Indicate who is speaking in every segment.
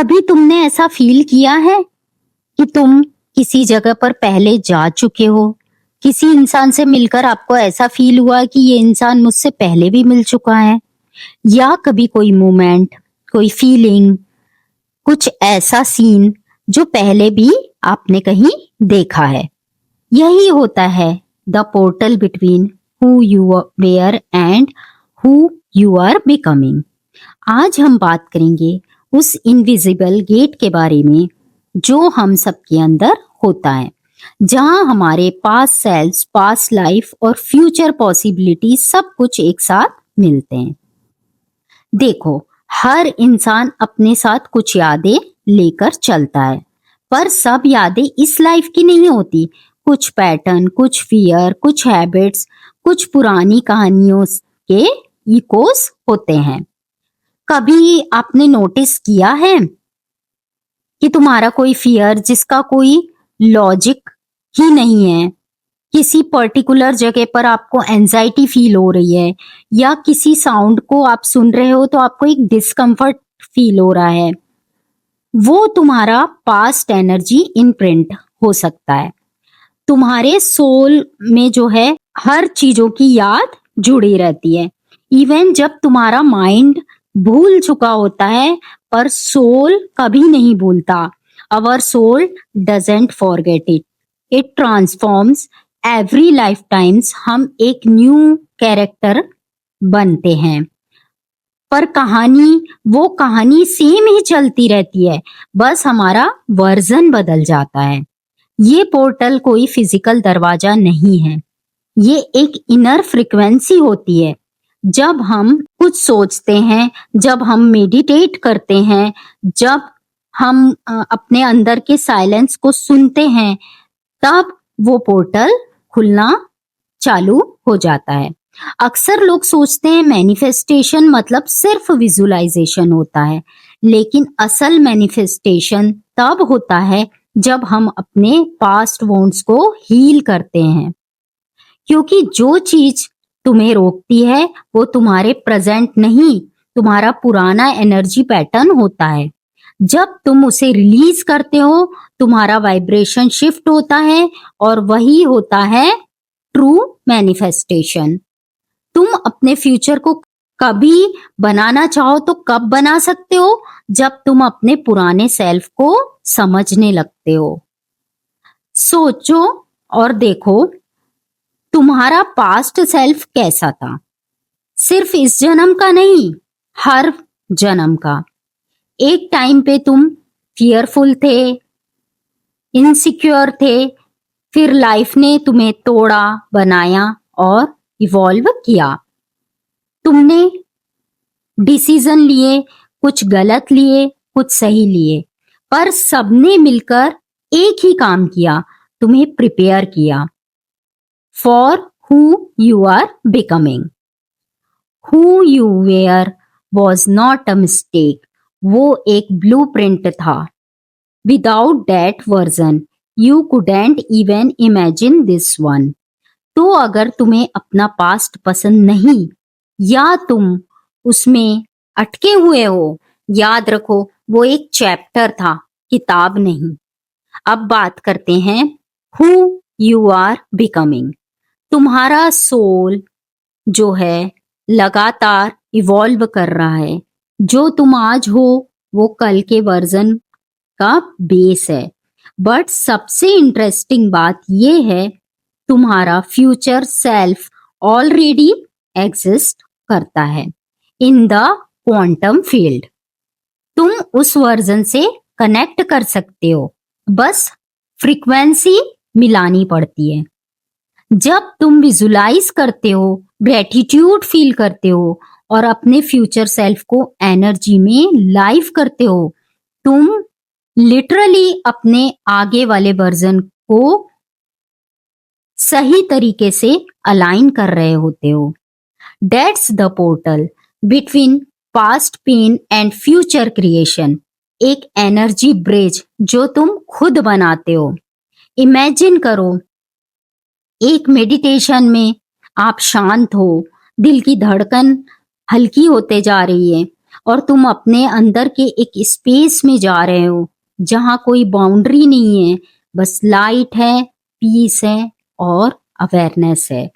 Speaker 1: कभी तुमने ऐसा फील किया है कि तुम किसी जगह पर पहले जा चुके हो? किसी इंसान से मिलकर आपको ऐसा फील हुआ कि ये इंसान मुझसे पहले भी मिल चुका है? या कभी कोई मोमेंट, कोई फीलिंग, कुछ ऐसा सीन जो पहले भी आपने कहीं देखा है? यही होता है the portal between who you were and who you are becoming. आज हम बात करेंगे उस इनविजिबल गेट के बारे में जो हम सबके अंदर होता है, जहां हमारे पास्ट सेल्स, पास्ट लाइफ और फ्यूचर पॉसिबिलिटी सब कुछ एक साथ मिलते हैं। देखो, हर इंसान अपने साथ कुछ यादें लेकर चलता है, पर सब यादें इस लाइफ की नहीं होती। कुछ पैटर्न, कुछ फियर, कुछ हैबिट्स, कुछ पुरानी कहानियों के इकोस होते हैं। कभी आपने नोटिस किया है कि तुम्हारा कोई फियर जिसका कोई लॉजिक ही नहीं है, किसी पर्टिकुलर जगह पर आपको एंजाइटी फील हो रही है, या किसी साउंड को आप सुन रहे हो तो आपको एक डिस्कम्फर्ट फील हो रहा है, वो तुम्हारा पास्ट एनर्जी इम्प्रिंट हो सकता है। तुम्हारे सोल में जो है हर चीजों की याद जुड़ी रहती है, इवन जब तुम्हारा माइंड भूल चुका होता है, पर सोल कभी नहीं भूलता। Our soul doesn't forget it, it transforms every life times. हम एक न्यू कैरेक्टर बनते हैं, पर वो कहानी सेम ही चलती रहती है, बस हमारा वर्जन बदल जाता है। ये पोर्टल कोई फिजिकल दरवाजा नहीं है, ये एक इनर फ्रीक्वेंसी होती है। जब हम कुछ सोचते हैं, जब हम मेडिटेट करते हैं, जब हम अपने अंदर के साइलेंस को सुनते हैं, तब वो पोर्टल खुलना चालू हो जाता है। अक्सर लोग सोचते हैं मैनिफेस्टेशन मतलब सिर्फ विजुअलाइजेशन होता है, लेकिन असल मैनिफेस्टेशन तब होता है जब हम अपने पास्ट वोंड्स को हील करते हैं। क्योंकि जो चीज तुम्हें रोकती है वो तुम्हारे प्रेजेंट नहीं, तुम्हारा पुराना एनर्जी पैटर्न होता है। जब तुम उसे रिलीज करते हो, तुम्हारा वाइब्रेशन शिफ्ट होता है, और वही होता है ट्रू मैनिफेस्टेशन। तुम अपने फ्यूचर को कभी बनाना चाहो तो कब बना सकते हो? जब तुम अपने पुराने सेल्फ को समझने लगते हो। सोचो और देखो, तुम्हारा पास्ट सेल्फ कैसा था? सिर्फ इस जन्म का नहीं, हर जन्म का। एक टाइम पे तुम फियरफुल थे, इनसिक्योर थे, फिर लाइफ ने तुम्हें तोड़ा, बनाया और इवॉल्व किया। तुमने डिसीजन लिए, कुछ गलत लिए, कुछ सही लिए, पर सबने मिलकर एक ही काम किया, तुम्हें प्रिपेयर किया for who you are becoming. Who you were was not a mistake, वो एक ब्लूप्रिंट था। Without that version you couldn't even imagine this one. तो अगर तुम्हें अपना पास्ट पसंद नहीं, या तुम उसमें अटके हुए हो, याद रखो वो एक चैप्टर था, किताब नहीं। अब बात करते हैं हु यू आर बिकमिंग। तुम्हारा सोल जो है लगातार इवॉल्व कर रहा है। जो तुम आज हो वो कल के वर्जन का बेस है। बट सबसे इंटरेस्टिंग बात ये है, तुम्हारा फ्यूचर सेल्फ ऑलरेडी एग्जिस्ट करता है इन द क्वांटम फील्ड। तुम उस वर्जन से कनेक्ट कर सकते हो, बस फ्रीक्वेंसी मिलानी पड़ती है। जब तुम विजुलाइज करते हो, ग्रेटिट्यूड फील करते हो और अपने फ्यूचर सेल्फ को एनर्जी में लाइव करते हो, तुम लिटरली अपने आगे वाले वर्जन को सही तरीके से अलाइन कर रहे होते हो। That's the portal between past pain and future creation, एक एनर्जी ब्रिज जो तुम खुद बनाते हो। इमेजिन करो, एक मेडिटेशन में आप शांत हो, दिल की धड़कन हल्की होते जा रही है और तुम अपने अंदर के एक स्पेस में जा रहे हो जहां कोई बाउंड्री नहीं है, बस लाइट है, पीस है और अवेयरनेस है।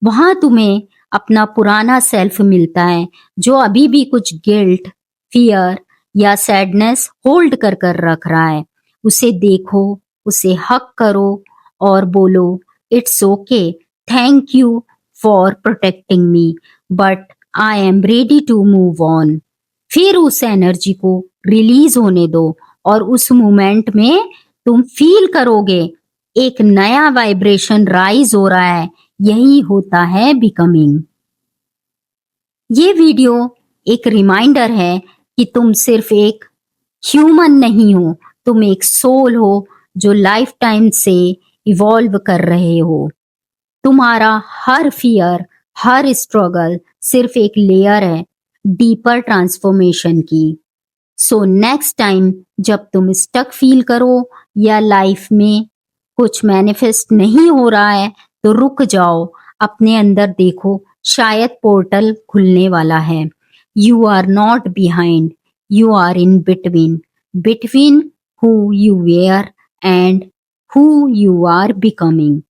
Speaker 1: वहां तुम्हें अपना पुराना सेल्फ मिलता है जो अभी भी कुछ गिल्ट, फियर या सैडनेस होल्ड कर कर रख रहा है। उसे देखो, उसे हक करो और बोलो, it's okay, thank you for protecting me, but I am ready to move on. फिर उस एनर्जी को रिलीज होने दो और उस मोमेंट में तुम फील करोगे एक नया वाइब्रेशन राइज हो रहा है। यही होता है बिकमिंग। ये वीडियो एक रिमाइंडर है कि तुम सिर्फ एक ह्यूमन नहीं हो, तुम एक सोल हो जो लाइफ टाइम से इवॉल्व कर रहे हो। तुम्हारा हर फियर, हर स्ट्रगल सिर्फ एक लेयर है डीपर ट्रांसफॉर्मेशन की। सो नेक्स्ट टाइम जब तुम स्टक फील करो या लाइफ में कुछ मैनिफेस्ट नहीं हो रहा है, तो रुक जाओ, अपने अंदर देखो, शायद पोर्टल खुलने वाला है। You are not behind, you are in between, between who you were and who you are becoming.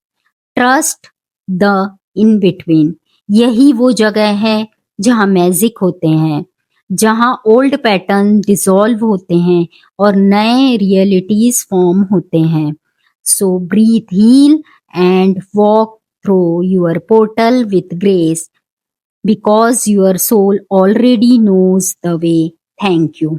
Speaker 1: Trust the in between. यही वो जगह है जहां मैजिक होते हैं, जहां ओल्ड पैटर्न डिसॉल्व होते हैं और नए रियलिटीज फॉर्म होते हैं। So breathe, heal and walk through your portal with grace, because your soul already knows the way. Thank you.